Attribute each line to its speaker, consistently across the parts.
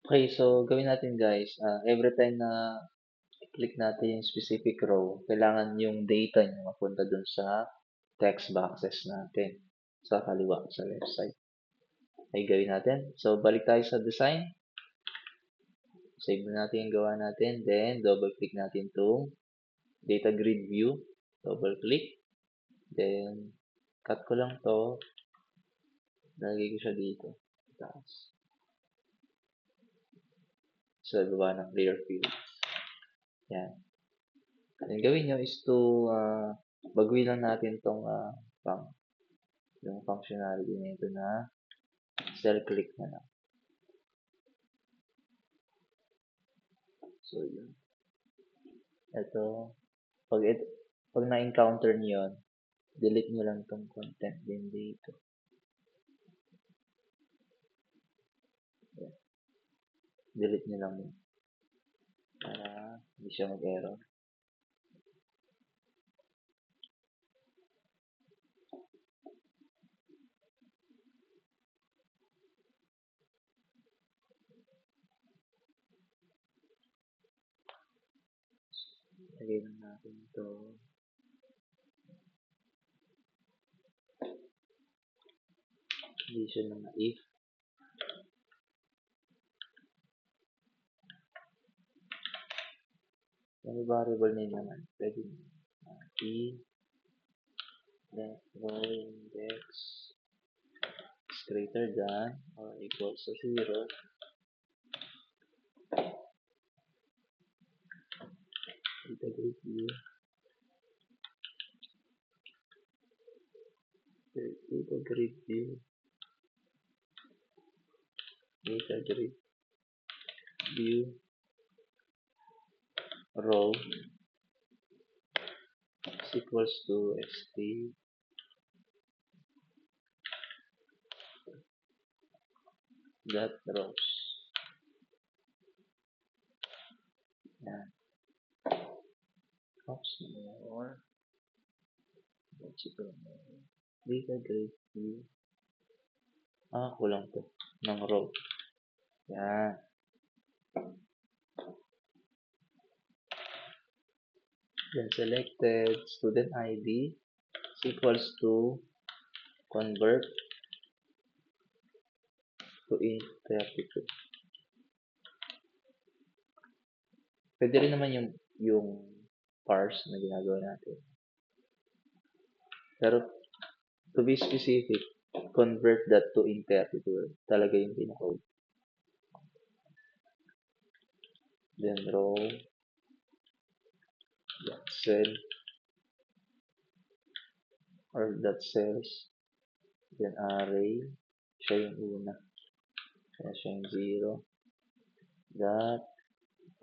Speaker 1: Okay, so gawin natin guys, every time na click natin yung specific row, kailangan yung data niya mapunta dun sa text boxes natin sa kaliwa, sa left side. Okay, gawin natin. So, balik tayo sa design. Save na natin yung gawa natin. Then, double click natin itong data grid view. Double click. Then, cut ko lang to. Lagay ko siya dito. Taas. Sa gawa ng clear field. Yan. Ang gawin nyo is to baguhin lang natin itong yung functionality nito na cell click na lang. So, yun. Ito, pag na-encounter nyo yun, delete nyo lang itong content din dito. Yan. Delete nyo lang yun. Para hindi siya mag-error. Lagay lang natin ito. Condition ng if. Yung variable name naman, pwede p left row index is greater than or equals to 0. Data grid view. Data grid view. Data grid view row is equals to st dot rows. Yan. Oops, more. Let's go more. Data grid view. Kulang to. Ng row. Yan. Then selected student ID is equals to convert to int 32. Pwede rin naman yung parse na ginagawa natin. Pero to be specific, convert that to int 32 talaga yung pinaka-code. Then row dot cell or dot cells. Then array, siya yung una. Kaya siya yung 0. Dot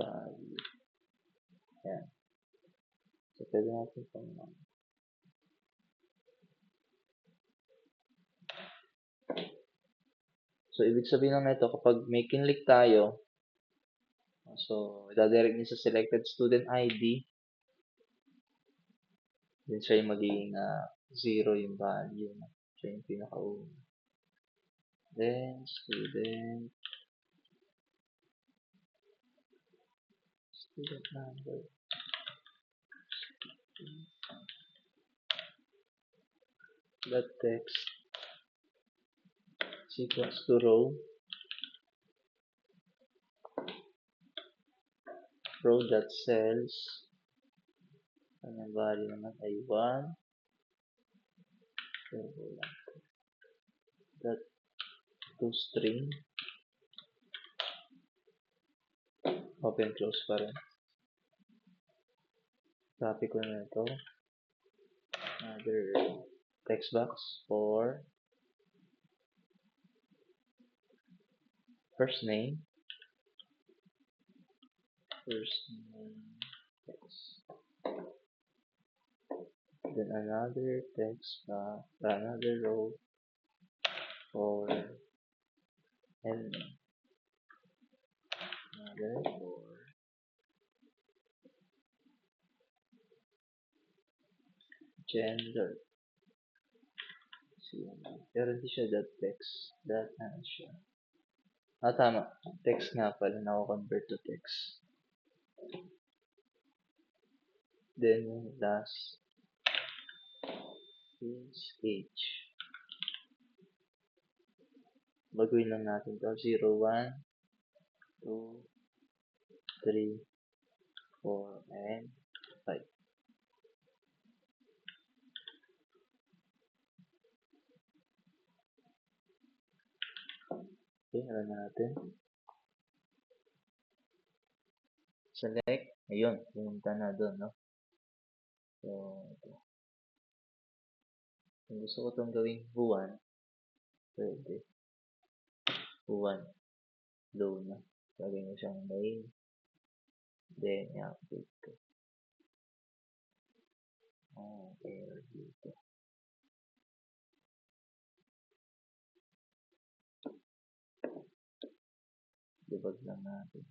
Speaker 1: value. Yan. So, pwede natin pang So, ibig sabihin ng ito, kapag may kinlik tayo, so, itadirect niya sa selected student ID, then siya yung magiging 0 yung value. Siya yung pinaka-una. Then, student number. That text is equals to row dot cells. Ang value naman ay 1. That to string. Open close pa rin. Copy ko na ito. Another text box for first name. Text. Then another text box, another row for and another for gender. Pero hindi siya that text. That ano siya. Tama. Text nga pala. Nako-convert to text. Then, last is age. Baguhin lang natin to. 0, 1, 2, 3, 4, and 5. Okay, alam natin. Select. Ayun, pumunta na doon, no? So, ito. Kung gusto ko itong gawing buwan, pwede. Buwan. Low na. Gagawin mo siyang main. Then, i-update ko. Error dito. Debug lang natin.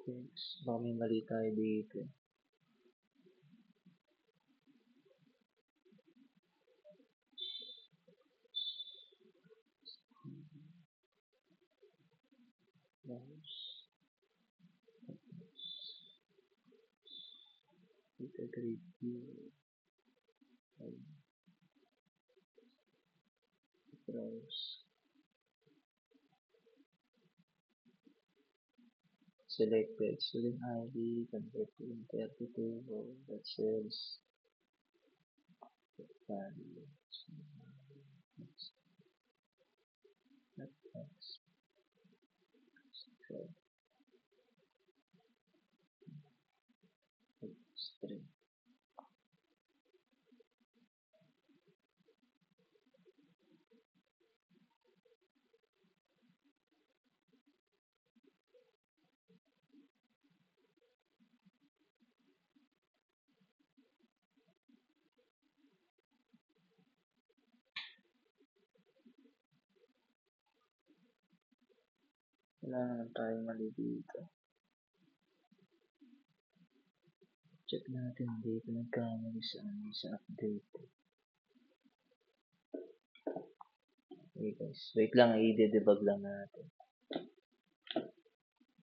Speaker 1: Text. Baka may mali tayo dito. Integrity. Browse. Selected student ID, convert to integer table that says value. Not text. String. Wala naman tayong mali dito. Check natin dito nagkamali sa update. Okay guys, wait lang, i-debug lang natin.